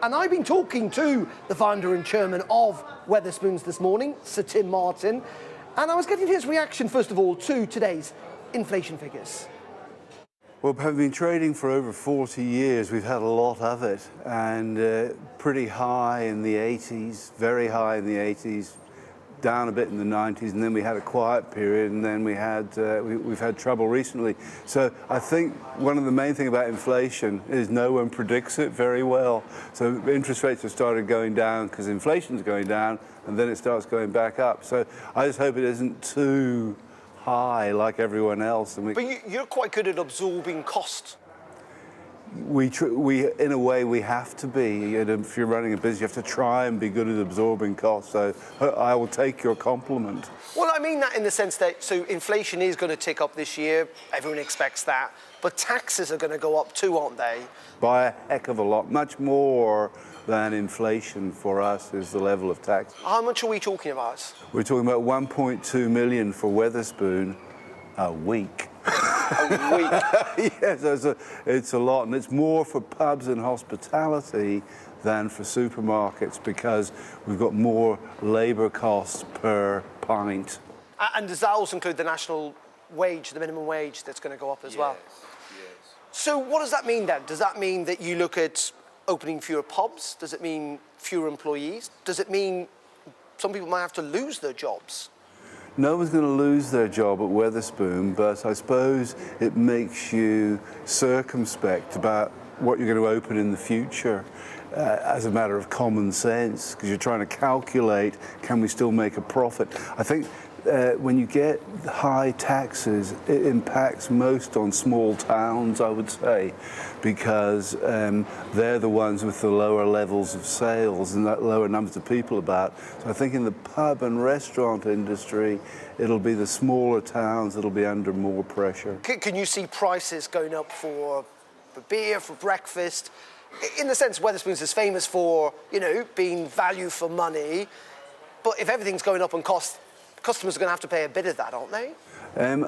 And I've been talking to the founder and chairman of Wetherspoons this morning, Sir Tim Martin, and I was getting his reaction, first of all, to today's inflation figures. Well, having been trading for over 40 years, we've had a lot of it, and pretty high in the 80s, very high in the 80s, down a bit in the 90s, and then we had a quiet period, and then we've had trouble recently. So I think one of the main things about inflation is no one predicts it very well. So interest rates have started going down because inflation's going down, and then it starts going back up. So I just hope it isn't too high like everyone else. And But you're quite good at absorbing cost. We in a way we have to be. If you're running a business, you have to try and be good at absorbing costs. So I will take your compliment. Well, I mean that in the sense that, so inflation is going to tick up this year. Everyone expects that. But taxes are going to go up too, aren't they? By a heck of a lot. Much more than inflation for us is the level of tax. How much are we talking about? We're talking about 1.2 million for Wetherspoon a week. A week? Yes, it's a lot, and it's more for pubs and hospitality than for supermarkets because we've got more labour costs per pint. And does that also include the national wage, the minimum wage that's going to go up as well? Yes. So what does that mean then? Does that mean that you look at opening fewer pubs? Does it mean fewer employees? Does it mean some people might have to lose their jobs? No one's going to lose their job at Wetherspoon, but I suppose it makes you circumspect about what you're going to open in the future as a matter of common sense, because you're trying to calculate, can we still make a profit? I think when you get high taxes, it impacts most on small towns, I would say, because they're the ones with the lower levels of sales and that lower numbers of people about. So I think in the pub and restaurant industry, it'll be the smaller towns that'll be under more pressure. Can you see prices going up for beer, for breakfast? In the sense, Wetherspoons is famous for, being value for money, but if everything's going up in cost, customers are going to have to pay a bit of that, aren't they?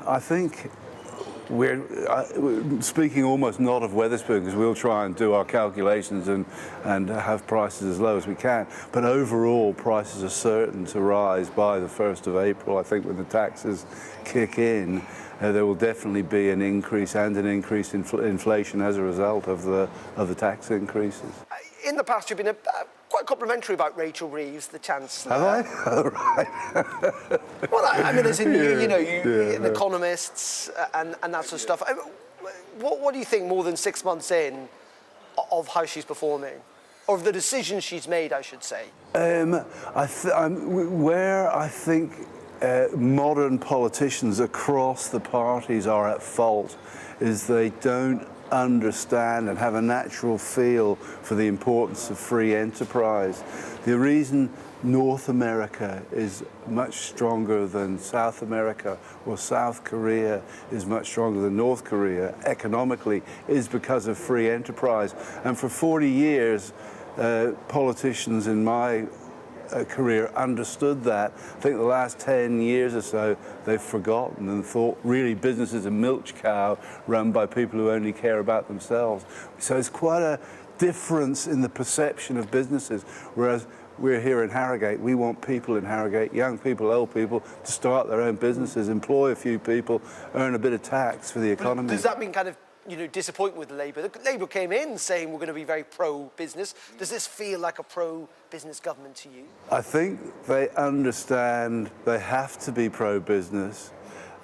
I think we're speaking almost not of Wetherspoon, because we'll try and do our calculations and have prices as low as we can. But overall, prices are certain to rise by the 1st of April. I think when the taxes kick in, there will definitely be an increase and an increase in inflation as a result of the tax increases. In the past, you've been quite complimentary about Rachel Reeves, the chancellor. Have I? Oh, right. Well, I mean, as in, in economists and that sort of stuff. What do you think, more than 6 months in, of how she's performing? Or of the decisions she's made, I should say? Where I think modern politicians across the parties are at fault is they don't understand and have a natural feel for the importance of free enterprise. The reason North America is much stronger than South America, or South Korea is much stronger than North Korea economically, is because of free enterprise. And for 40 years, politicians in my career understood that. I think the last 10 years or so they've forgotten and thought really business is a milch cow run by people who only care about themselves. So it's quite a difference in the perception of businesses, whereas we're here in Harrogate, we want people in Harrogate, young people, old people, to start their own businesses, employ a few people, earn a bit of tax for the economy. Does that mean kind of disappointment with Labour? The Labour came in saying we're going to be very pro-business. Does this feel like a pro-business government to you? I think they understand they have to be pro-business.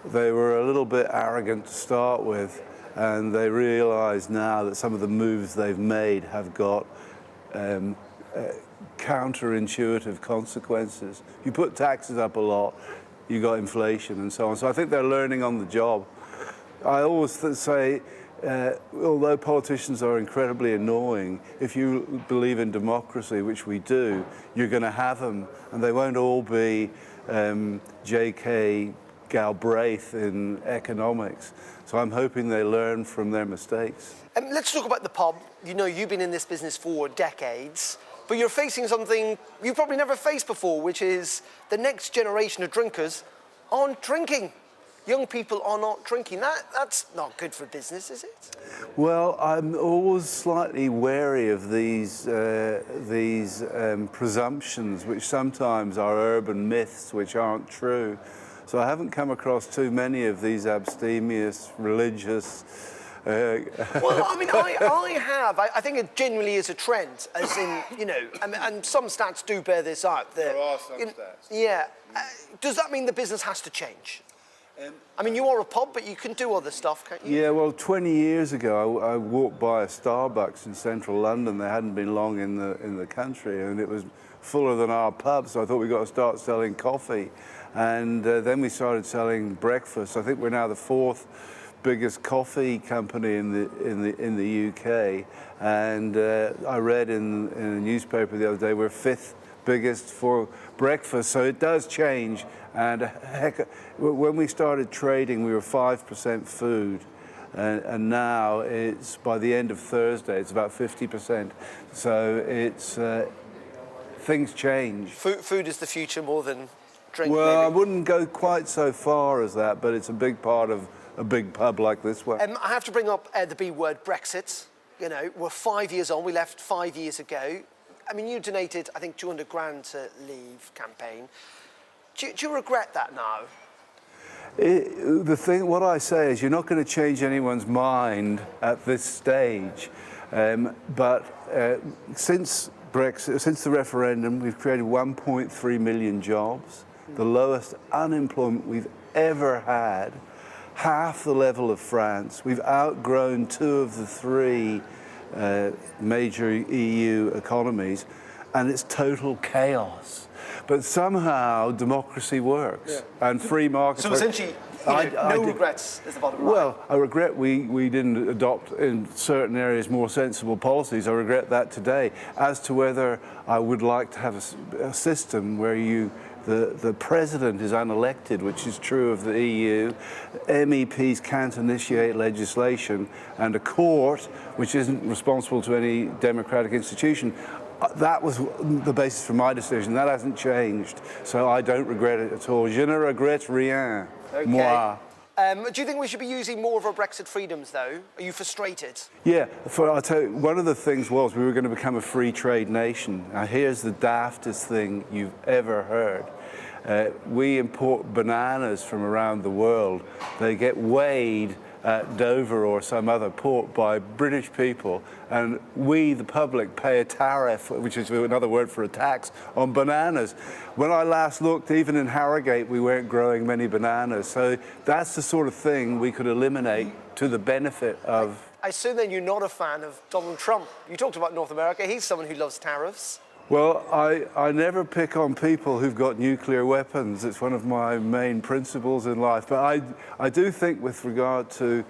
They were a little bit arrogant to start with, and they realise now that some of the moves they've made have got counterintuitive consequences. You put taxes up a lot, you got inflation and so on. So I think they're learning on the job. I always say, although politicians are incredibly annoying, if you believe in democracy, which we do, you're going to have them, and they won't all be J.K. Galbraith in economics. So I'm hoping they learn from their mistakes. Let's talk about the pub. You've been in this business for decades, but you're facing something you've probably never faced before, which is the next generation of drinkers aren't drinking young people are not drinking. That's not good for business, is it? Well, I'm always slightly wary of these presumptions, which sometimes are urban myths, which aren't true. So I haven't come across too many of these abstemious, religious. Well, I mean, I have. I think it genuinely is a trend, as in, and some stats do bear this out. There are some stats. Yeah. Does that mean the business has to change? I mean, you are a pub, but you can do other stuff, can't you? Yeah, well, 20 years ago, I walked by a Starbucks in central London. They hadn't been long in the country, and it was fuller than our pub, so I thought we've got to start selling coffee. And then we started selling breakfast. I think we're now the fourth biggest coffee company in the UK. And I read in a newspaper the other day we're fifth biggest for breakfast, so it does change. And heck, when we started trading, we were 5% food, and now it's, by the end of Thursday, it's about 50%. So it's things change. Food is the future more than drink. Well, maybe. I wouldn't go quite so far as that, but it's a big part of a big pub like this one. I have to bring up the B word, Brexit. We're 5 years on. We left 5 years ago. I mean, you donated, I think, 200 grand to Leave campaign. Do you regret that now? What I say is, you're not going to change anyone's mind at this stage. But since Brexit, since the referendum, we've created 1.3 million jobs, the lowest unemployment we've ever had, half the level of France. We've outgrown two of the three major EU economies, and it's total chaos. But somehow democracy works, and free markets. So essentially, no regrets is the bottom line. Well, I regret we didn't adopt in certain areas more sensible policies. I regret that today. As to whether I would like to have a system where the president is unelected, which is true of the EU, MEPs can't initiate legislation, and a court, which isn't responsible to any democratic institution, that was the basis for my decision. That hasn't changed, so I don't regret it at all. Je ne regrette rien. Okay. Moi. Do you think we should be using more of our Brexit freedoms, though? Are you frustrated? Yeah, I'll tell you, one of the things was we were going to become a free trade nation. Now, here's the daftest thing you've ever heard. We import bananas from around the world. They get weighed at Dover or some other port by British people, and we, the public, pay a tariff, which is another word for a tax, on bananas. When I last looked, even in Harrogate, we weren't growing many bananas. So that's the sort of thing we could eliminate to the benefit of... I assume then you're not a fan of Donald Trump. You talked about North America. He's someone who loves tariffs. Well, I never pick on people who've got nuclear weapons. It's one of my main principles in life. But I do think with regard to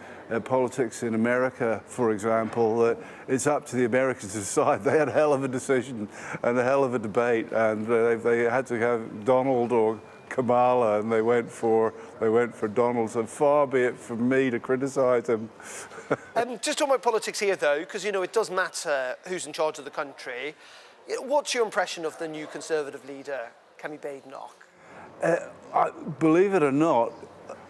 politics in America, for example, that it's up to the Americans to decide. They had a hell of a decision and a hell of a debate, and they had to have Donald or Kamala, and they went for Donald. So far be it from me to criticise him. Just talking about politics here, though, because, it does matter who's in charge of the country. What's your impression of the new Conservative leader, Kemi Badenoch? Believe it or not,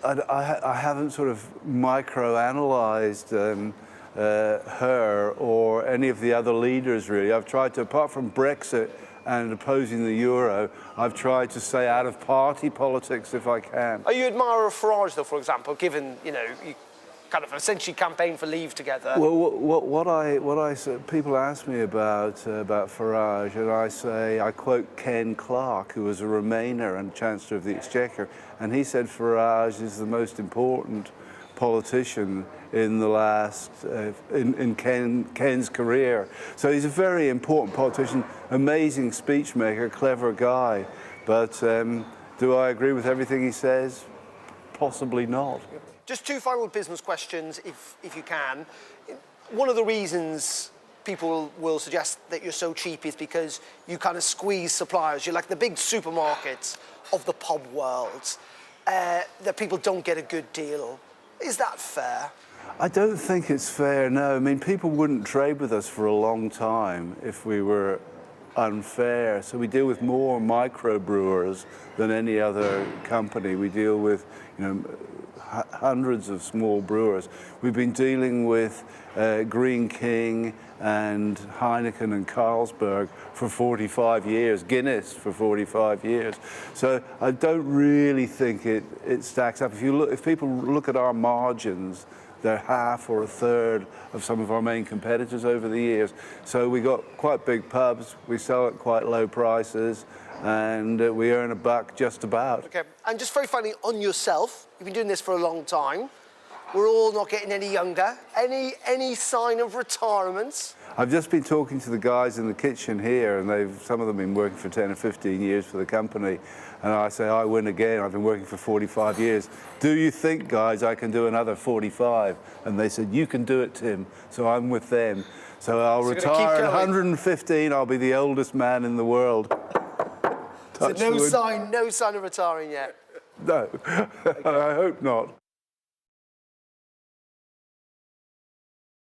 I haven't sort of micro-analysed her or any of the other leaders, really. I've tried to, apart from Brexit and opposing the euro, I've tried to stay out of party politics if I can. Are you an admirer of Farage, though, for example, given, you kind of essentially campaign for Leave together? Well, what I say, people ask me about Farage, and I say, I quote Ken Clarke, who was a Remainer and Chancellor of the Exchequer, and he said Farage is the most important politician in the last, in Ken's career. So he's a very important politician, amazing speech maker, clever guy, but do I agree with everything he says? Possibly not. Just two final business questions, if you can. One of the reasons people will suggest that you're so cheap is because you kind of squeeze suppliers. You're like the big supermarkets of the pub world, that people don't get a good deal. Is that fair? I don't think it's fair, no. I mean, people wouldn't trade with us for a long time if we were unfair. So we deal with more microbrewers than any other company. We deal with, hundreds of small brewers. We've been dealing with Green King and Heineken and Carlsberg for 45 years, Guinness for 45 years. So I don't really think it stacks up. If people look at our margins, they're half or a third of some of our main competitors over the years. So we got quite big pubs, we sell at quite low prices, and we earn a buck just about. Okay, and just very finally, on yourself, you've been doing this for a long time. We're all not getting any younger. Any sign of retirement? I've just been talking to the guys in the kitchen here, and some of them have been working for 10 or 15 years for the company. And I say, I win again. I've been working for 45 years. Do you think, guys, I can do another 45? And they said, you can do it, Tim. So I'm with them. So I'll retire at 115. I'll be the oldest man in the world. So no sign of retiring yet? No, I hope not.